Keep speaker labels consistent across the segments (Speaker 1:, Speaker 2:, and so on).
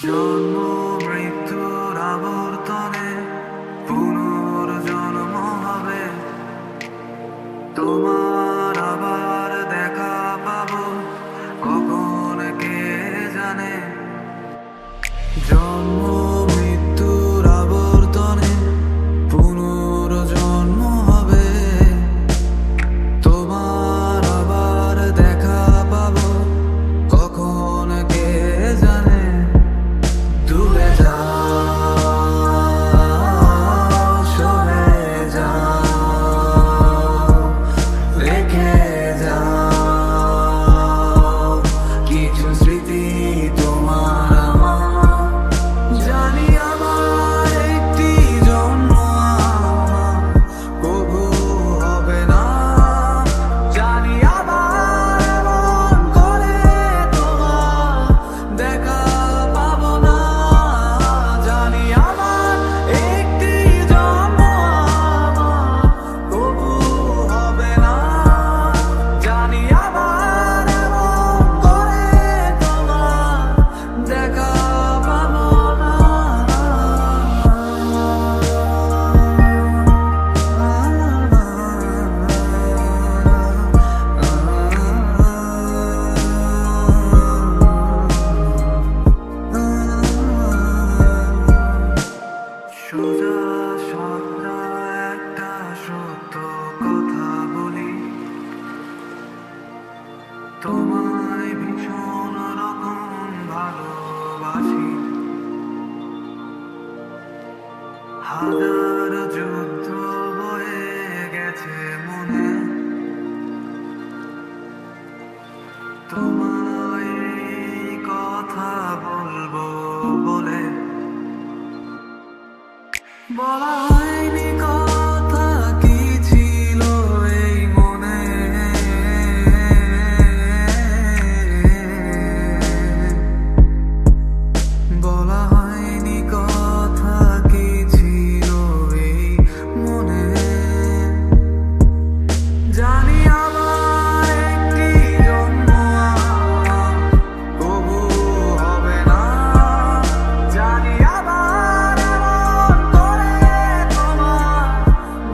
Speaker 1: জন্ম মৃত্যুর আবর্তনে পুনর্জন্ম হবে, তোমার আবার দেখা পাবো কখন কে জানে। জন্ম মৃত্যুর আবর্তনে পুনর্জন্ম হবে, তোমার আবার দেখা পাবো কখন কে জানে। দূরে যাও, সরে যাও, রেখে যাও কিছু স্মৃতি তোমার আমার। জানি আমার একটি জন্ম আমার কবু হবে না, জানি আবার এমন করে তোমার দেখা পাবো না। জানি আমার একটি জন্ম আমার কবু হবে না, জানি আবার এমন করে তোমার দেখা পাবো না। সোজা সাপটা একটা সত্য কথা বলি, তোমায় ভীষণ রকম ভালোবাসি। হাজার যুদ্ধ বয়ে গেছে মনে, তোমায় এই কথা বলবো বলে। বলা হয়নি কথা কি ছিল এই মনে, বলা হয়নি কথা কি ছিল এই মনে। জানি আমার একটি জন্ম আমার কবু হবে না, জানি আবার এমন করে তোমার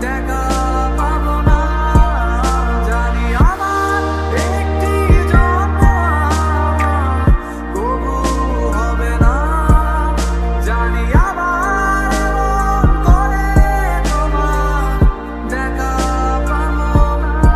Speaker 1: দেখা পাবো না। জানি আমার একটি জন্ম আমার কবু হবে না, জানি আবার এমন করে তোমার দেখা পাবো না।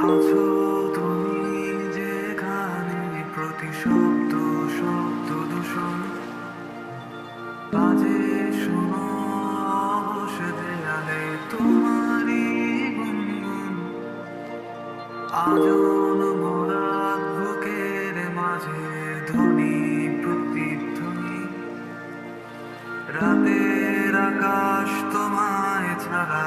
Speaker 1: আছো তুমি যেখানে, প্রতি শব্দ শব্দ দূষণ বাজে শোনো অবশ দেয়ালে তোমারই গুনগুন। আজন মোরাত বুকের মাঝে ধ্বনি প্রতিধ্বনি, রাতের আকাশ তোমায় ছাড়া